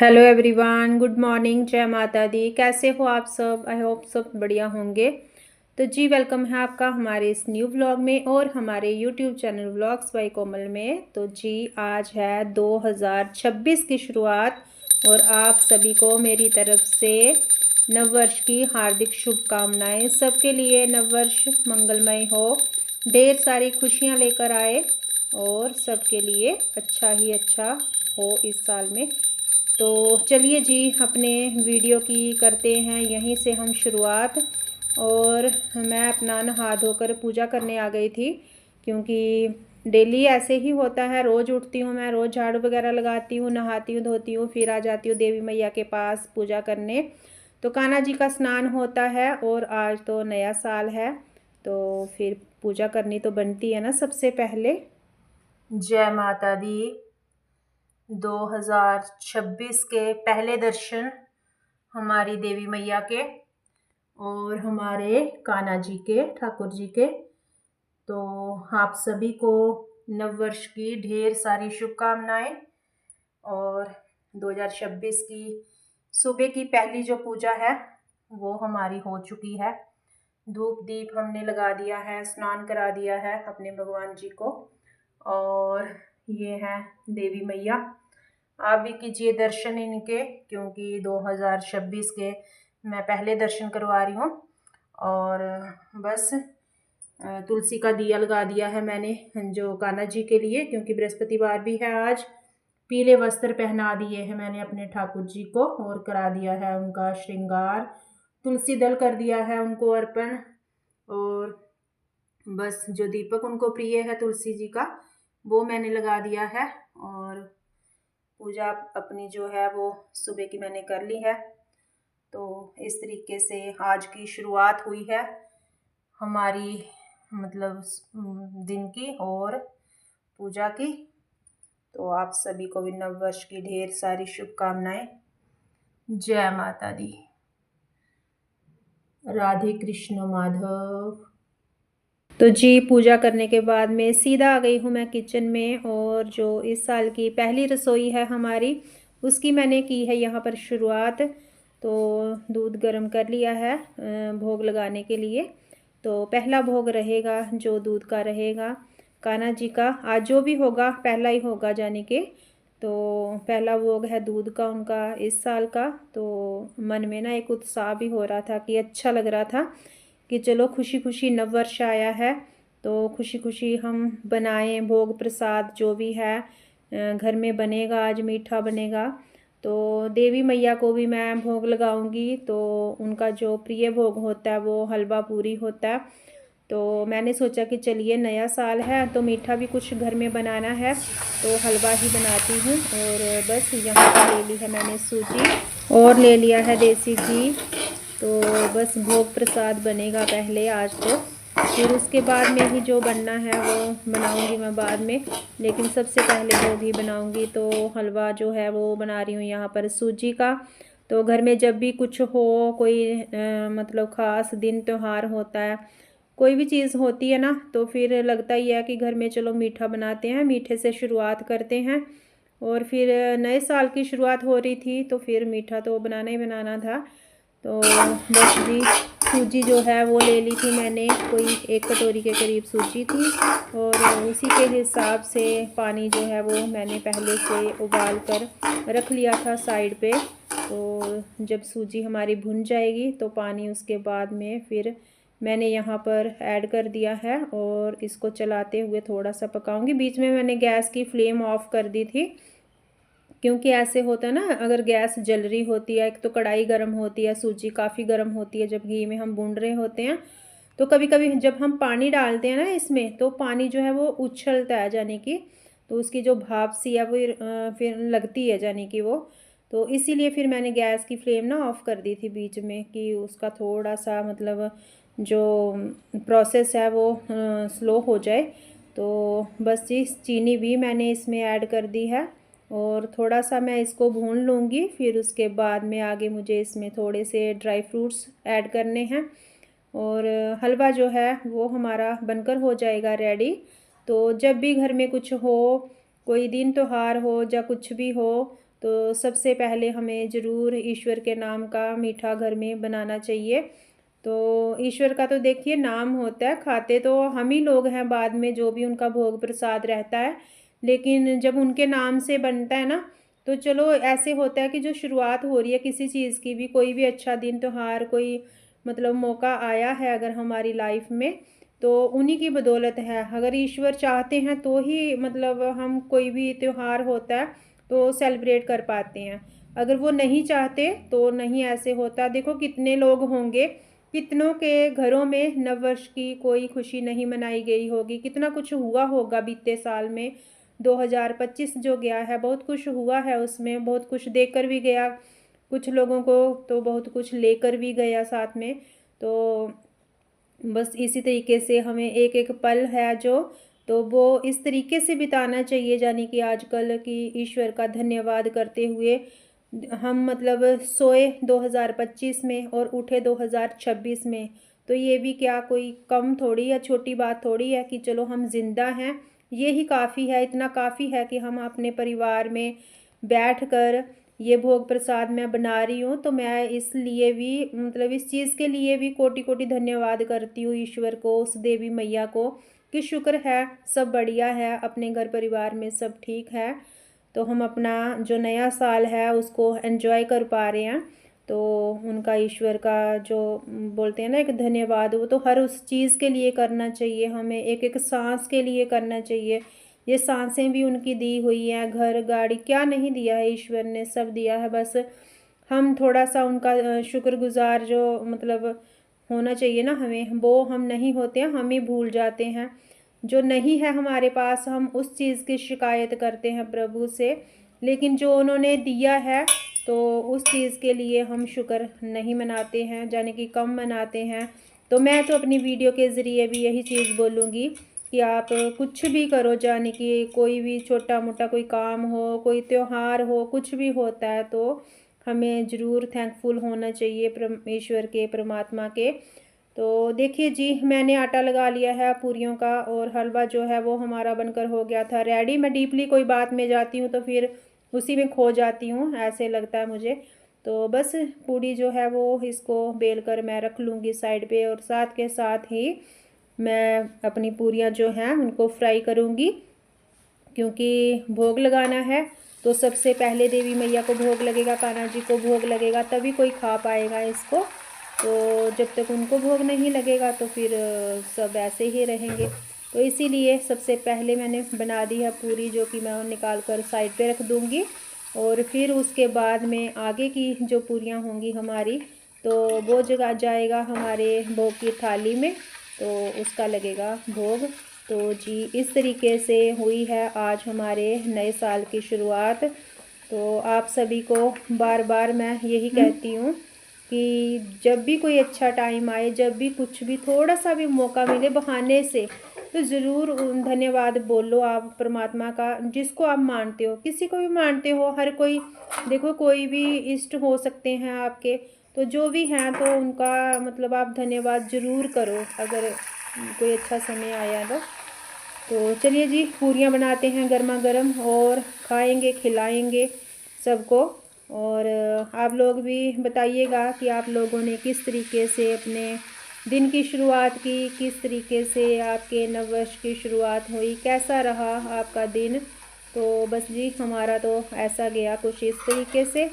Hello everyone, good morning, जय माता दी। कैसे हो आप सब? आई होप सब बढ़िया होंगे। तो जी वेलकम है आपका हमारे इस न्यू व्लॉग में और हमारे यूट्यूब चैनल व्लॉग्स बाय कोमल में। तो जी आज है 2026 की शुरुआत और आप सभी को मेरी तरफ से नववर्ष की हार्दिक शुभकामनाएं। सबके लिए नववर्ष मंगलमय हो, ढेर सारी खुशियां लेकर आए और सबके लिए अच्छा ही अच्छा हो इस साल में। तो चलिए जी अपने वीडियो की करते हैं यहीं से हम शुरुआत। और मैं अपना नहा धोकर पूजा करने आ गई थी, क्योंकि डेली ऐसे ही होता है। रोज़ उठती हूँ मैं, रोज़ झाड़ू वगैरह लगाती हूँ, नहाती हूँ, धोती हूँ, फिर आ जाती हूँ देवी मैया के पास पूजा करने। तो कान्हा जी का स्नान होता है और आज तो नया साल है, तो फिर पूजा करनी तो बनती है ना सबसे पहले। जय माता दी। 2026 के पहले दर्शन हमारी देवी मैया के और हमारे कान्हा जी के, ठाकुर जी के। तो आप सभी को नववर्ष की ढेर सारी शुभकामनाएं। और 2026 की सुबह की पहली जो पूजा है वो हमारी हो चुकी है। धूप दीप हमने लगा दिया है, स्नान करा दिया है अपने भगवान जी को। और ये है देवी मैया, आप भी कीजिए दर्शन इनके, क्योंकि 2026 के मैं पहले दर्शन करवा रही हूँ। और बस तुलसी का दिया लगा दिया है मैंने जो कान्हा जी के लिए, क्योंकि बृहस्पतिवार भी है आज। पीले वस्त्र पहना दिए हैं मैंने अपने ठाकुर जी को और करा दिया है उनका श्रृंगार। तुलसी दल कर दिया है उनको अर्पण। और बस जो दीपक उनको प्रिय है तुलसी जी का, वो मैंने लगा दिया है। और पूजा अपनी जो है वो सुबह की मैंने कर ली है। तो इस तरीके से आज की शुरुआत हुई है हमारी, मतलब दिन की और पूजा की। तो आप सभी को भी नववर्ष की ढेर सारी शुभकामनाएं। जय माता दी। राधे कृष्ण माधव। तो जी पूजा करने के बाद में सीधा आ गई हूँ मैं किचन में, और जो इस साल की पहली रसोई है हमारी उसकी मैंने की है यहाँ पर शुरुआत। तो दूध गर्म कर लिया है भोग लगाने के लिए। तो पहला भोग रहेगा जो दूध का रहेगा कान्हा जी का, आज जो भी होगा पहला ही होगा जाने के। तो पहला भोग है दूध का उनका इस साल का। तो मन में ना एक उत्साह भी हो रहा था कि अच्छा लग रहा था कि चलो खुशी खुशी नववर्ष आया है, तो खुशी खुशी हम बनाएं भोग प्रसाद जो भी है घर में बनेगा, आज मीठा बनेगा। तो देवी मैया को भी मैं भोग लगाऊंगी। तो उनका जो प्रिय भोग होता है वो हलवा पूरी होता है। तो मैंने सोचा कि चलिए नया साल है तो मीठा भी कुछ घर में बनाना है, तो हलवा ही बनाती हूँ। और बस यहाँ पर ले ली है मैंने सूजी और ले लिया है देसी घी। तो बस भोग प्रसाद बनेगा पहले आज तो, फिर उसके बाद में ही जो बनना है वो बनाऊंगी मैं बाद में, लेकिन सबसे पहले भोग ही बनाऊंगी। तो हलवा जो है वो बना रही हूँ यहाँ पर सूजी का। तो घर में जब भी कुछ हो, कोई मतलब ख़ास दिन त्यौहार होता है, कोई भी चीज़ होती है ना, तो फिर लगता ही है कि घर में चलो मीठा बनाते हैं, मीठे से शुरुआत करते हैं। और फिर नए साल की शुरुआत हो रही थी तो फिर मीठा तो बनाना ही बनाना था। तो बस जी सूजी जो है वो ले ली थी मैंने, कोई 1 कटोरी के करीब सूजी थी। और उसी के हिसाब से पानी जो है वो मैंने पहले से उबाल कर रख लिया था साइड पे। तो जब सूजी हमारी भुन जाएगी तो पानी उसके बाद में फिर मैंने यहाँ पर ऐड कर दिया है और इसको चलाते हुए थोड़ा सा पकाऊंगी। बीच में मैंने गैस की फ्लेम ऑफ कर दी थी, क्योंकि ऐसे होता है ना, अगर गैस जल रही होती है, एक तो कढ़ाई गर्म होती है, सूजी काफ़ी गर्म होती है जब घी में हम भून रहे होते हैं, तो कभी कभी जब हम पानी डालते हैं ना इसमें, तो पानी जो है वो उछलता है जाने की, तो उसकी जो भाप सी है वो फिर लगती है जाने की वो। तो इसीलिए फिर मैंने गैस की फ्लेम ना ऑफ़ कर दी थी बीच में, कि उसका थोड़ा सा मतलब जो प्रोसेस है वो स्लो हो जाए। तो बस जी चीनी भी मैंने इसमें ऐड कर दी है और थोड़ा सा मैं इसको भून लूँगी। फिर उसके बाद में आगे मुझे इसमें थोड़े से ड्राई फ्रूट्स ऐड करने हैं और हलवा जो है वो हमारा बनकर हो जाएगा रेडी। तो जब भी घर में कुछ हो, कोई दिन त्यौहार हो या कुछ भी हो, तो सबसे पहले हमें ज़रूर ईश्वर के नाम का मीठा घर में बनाना चाहिए। तो ईश्वर का तो देखिए नाम होता है, खाते तो हम ही लोग हैं बाद में, जो भी उनका भोग प्रसाद रहता है, लेकिन जब उनके नाम से बनता है ना, तो चलो ऐसे होता है कि जो शुरुआत हो रही है किसी चीज़ की भी, कोई भी अच्छा दिन त्योहार कोई मतलब मौका आया है अगर हमारी लाइफ में, तो उन्हीं की बदौलत है। अगर ईश्वर चाहते हैं तो ही मतलब हम कोई भी त्योहार होता है तो सेलिब्रेट कर पाते हैं। अगर वो नहीं चाहते तो नहीं ऐसे होता। देखो कितने लोग होंगे, कितनों के घरों में नववर्ष की कोई खुशी नहीं मनाई गई होगी, कितना कुछ हुआ होगा बीते साल में। 2025 जो गया है बहुत कुछ हुआ है, उसमें बहुत कुछ देकर भी गया, कुछ लोगों को तो बहुत कुछ लेकर भी गया साथ में। तो बस इसी तरीके से हमें एक एक पल है जो, तो वो इस तरीके से बिताना चाहिए, यानी कि आजकल की ईश्वर का धन्यवाद करते हुए हम मतलब सोए 2025 में और उठे 2026 में। तो ये भी क्या कोई कम थोड़ी या छोटी बात थोड़ी है कि चलो हम जिंदा हैं, ये ही काफ़ी है, इतना काफ़ी है कि हम अपने परिवार में बैठ कर ये भोग प्रसाद मैं बना रही हूँ। तो मैं इसलिए भी मतलब इस चीज़ के लिए भी कोटि कोटि धन्यवाद करती हूँ ईश्वर को, उस देवी मैया को, कि शुक्र है सब बढ़िया है, अपने घर परिवार में सब ठीक है। तो हम अपना जो नया साल है उसको एंजॉय कर पा रहे हैं। तो उनका ईश्वर का जो बोलते हैं ना एक धन्यवाद, वो तो हर उस चीज़ के लिए करना चाहिए हमें, एक एक सांस के लिए करना चाहिए। ये सांसें भी उनकी दी हुई हैं, घर गाड़ी क्या नहीं दिया है, ईश्वर ने सब दिया है। बस हम थोड़ा सा उनका शुक्रगुजार जो मतलब होना चाहिए ना हमें, वो हम नहीं होते हैं, हम ही भूल जाते हैं। जो नहीं है हमारे पास हम उस चीज़ की शिकायत करते हैं प्रभु से, लेकिन जो उन्होंने दिया है तो उस चीज़ के लिए हम शुक्र नहीं मनाते हैं, यानी कि कम मनाते हैं। तो मैं तो अपनी वीडियो के ज़रिए भी यही चीज़ बोलूँगी कि आप कुछ भी करो, यानी कि कोई भी छोटा मोटा कोई काम हो, कोई त्यौहार हो, कुछ भी होता है तो हमें ज़रूर थैंकफुल होना चाहिए परमेश्वर के, परमात्मा के। तो देखिए जी, मैंने आटा लगा लिया है पूरियों का, और हलवा जो है वो हमारा बनकर हो गया था रेडी। मैं डीपली कोई बात में जाती हूँ तो फिर उसी में खो जाती हूँ, ऐसे लगता है मुझे। तो बस पूड़ी जो है वो इसको बेल कर मैं रख लूँगी साइड पे, और साथ के साथ ही मैं अपनी पूरियाँ जो हैं उनको फ्राई करूँगी, क्योंकि भोग लगाना है तो सबसे पहले देवी मैया को भोग लगेगा, कान्हा जी को भोग लगेगा, तभी कोई खा पाएगा इसको। तो जब तक उनको भोग नहीं लगेगा तो फिर सब ऐसे ही रहेंगे। तो इसीलिए सबसे पहले मैंने बना दी है पूरी, जो कि मैं निकाल कर साइड पे रख दूँगी, और फिर उसके बाद में आगे की जो पूरियाँ होंगी हमारी, तो वो जगह जाएगा हमारे भोग की थाली में, तो उसका लगेगा भोग। तो जी इस तरीके से हुई है आज हमारे नए साल की शुरुआत। तो आप सभी को बार बार मैं यही कहती हूँ कि जब भी कोई अच्छा टाइम आए, जब भी कुछ भी थोड़ा सा भी मौका मिले बहाने से, तो ज़रूर धन्यवाद बोलो आप परमात्मा का, जिसको आप मानते हो, किसी को भी मानते हो, हर कोई। देखो कोई भी इष्ट हो सकते हैं आपके, तो जो भी हैं तो उनका मतलब आप धन्यवाद ज़रूर करो अगर कोई अच्छा समय आया तो चलिए जी, पूरियाँ बनाते हैं गर्मा गर्म और खाएंगे, खिलाएंगे सबको। और आप लोग भी बताइएगा कि आप लोगों ने किस तरीके से अपने दिन की शुरुआत की, किस तरीके से आपके नववर्ष की शुरुआत हुई, कैसा रहा आपका दिन। तो बस जी हमारा तो ऐसा गया कुछ इस तरीके से,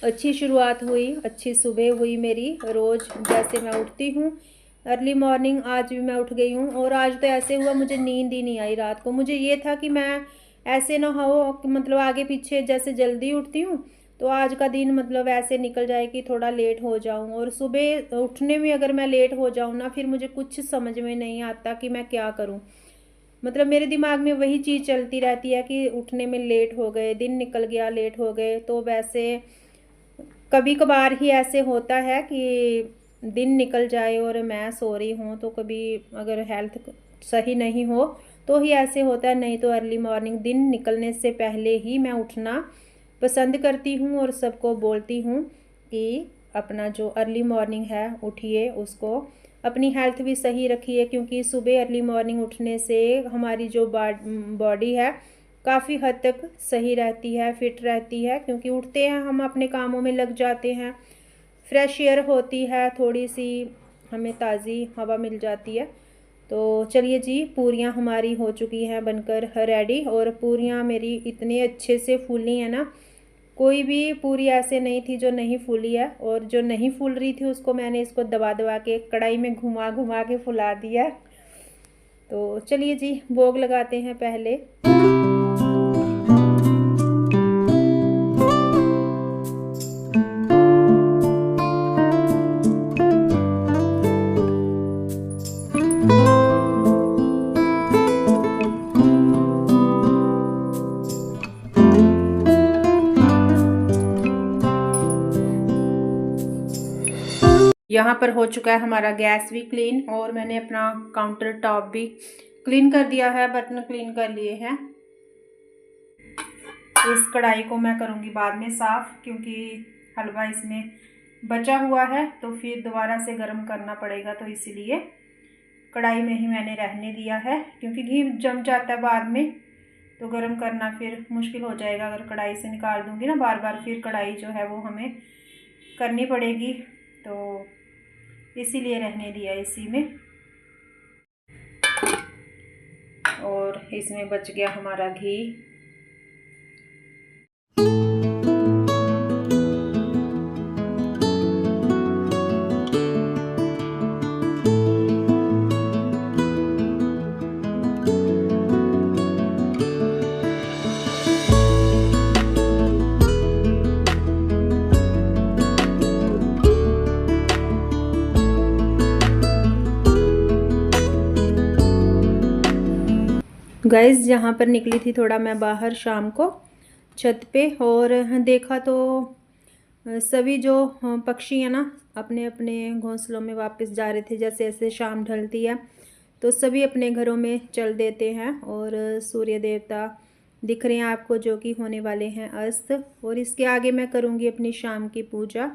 अच्छी शुरुआत हुई, अच्छी सुबह हुई मेरी। रोज़ जैसे मैं उठती हूँ अर्ली मॉर्निंग, आज भी मैं उठ गई हूँ, और आज तो ऐसे हुआ मुझे नींद ही नहीं आई रात को। मुझे ये था कि मैं ऐसे ना हो कि मतलब आगे पीछे जैसे जल्दी उठती हूँ तो आज का दिन मतलब ऐसे निकल जाए कि थोड़ा लेट हो जाऊँ, और सुबह उठने में अगर मैं लेट हो जाऊँ ना, फिर मुझे कुछ समझ में नहीं आता कि मैं क्या करूँ। मतलब मेरे दिमाग में वही चीज़ चलती रहती है कि उठने में लेट हो गए, दिन निकल गया, लेट हो गए। तो वैसे कभी कभार ही ऐसे होता है कि दिन निकल जाए और मैं सो रही हूँ, तो कभी अगर हेल्थ सही नहीं हो तो ही ऐसे होता है, नहीं तो अर्ली मॉर्निंग दिन निकलने से पहले ही मैं उठना पसंद करती हूँ, और सबको बोलती हूँ कि अपना जो अर्ली मॉर्निंग है उठिए, उसको अपनी हेल्थ भी सही रखिए, क्योंकि सुबह अर्ली मॉर्निंग उठने से हमारी जो बॉडी है काफ़ी हद तक सही रहती है, फिट रहती है, क्योंकि उठते हैं हम अपने कामों में लग जाते हैं, फ्रेश एयर होती है, थोड़ी सी हमें ताज़ी हवा मिल जाती है। तो चलिए जी, पूरियाँ हमारी हो चुकी हैं बनकर रेडी, और पूरियाँ मेरी इतने अच्छे से फूली हैं ना, कोई भी पूरी ऐसे नहीं थी जो नहीं फूली है, और जो नहीं फूल रही थी उसको मैंने इसको दबा दबा के कढ़ाई में घुमा घुमा के फुला दिया। तो चलिए जी, भोग लगाते हैं पहले। यहाँ पर हो चुका है हमारा गैस भी क्लीन, और मैंने अपना काउंटर टॉप भी क्लीन कर दिया है, बर्तन क्लीन कर लिए हैं। इस कढ़ाई को मैं करूँगी बाद में साफ़, क्योंकि हलवा इसमें बचा हुआ है तो फिर दोबारा से गर्म करना पड़ेगा, तो इसीलिए कढ़ाई में ही मैंने रहने दिया है, क्योंकि घी जम जाता है बाद में, तो गर्म करना फिर मुश्किल हो जाएगा। अगर कढ़ाई से निकाल दूँगी ना बार बार, फिर कढ़ाई जो है वो हमें करनी पड़ेगी, तो इसीलिए रहने दिया इसी में। और इसमें बच गया हमारा घी। गाइस, यहाँ पर निकली थी थोड़ा मैं बाहर शाम को छत पे, और देखा तो सभी जो पक्षी हैं ना अपने अपने घोंसलों में वापस जा रहे थे। जैसे जैसे शाम ढलती है तो सभी अपने घरों में चल देते हैं, और सूर्य देवता दिख रहे हैं आपको, जो कि होने वाले हैं अस्त। और इसके आगे मैं करूँगी अपनी शाम की पूजा।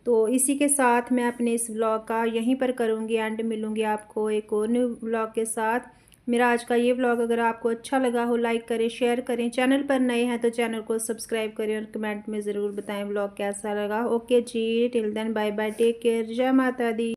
तो इसी के साथ मैं अपने इस व्लॉग का यहीं पर करूँगी एंड। मिलूँगी आपको एक और न्यू व्लॉग के साथ। मेरा आज का ये व्लॉग अगर आपको अच्छा लगा हो, लाइक करें, शेयर करें। चैनल पर नए हैं तो चैनल को सब्सक्राइब करें, और कमेंट में ज़रूर बताएं व्लॉग कैसा लगा। ओके जी, till then bye bye, take care, जय माता दी।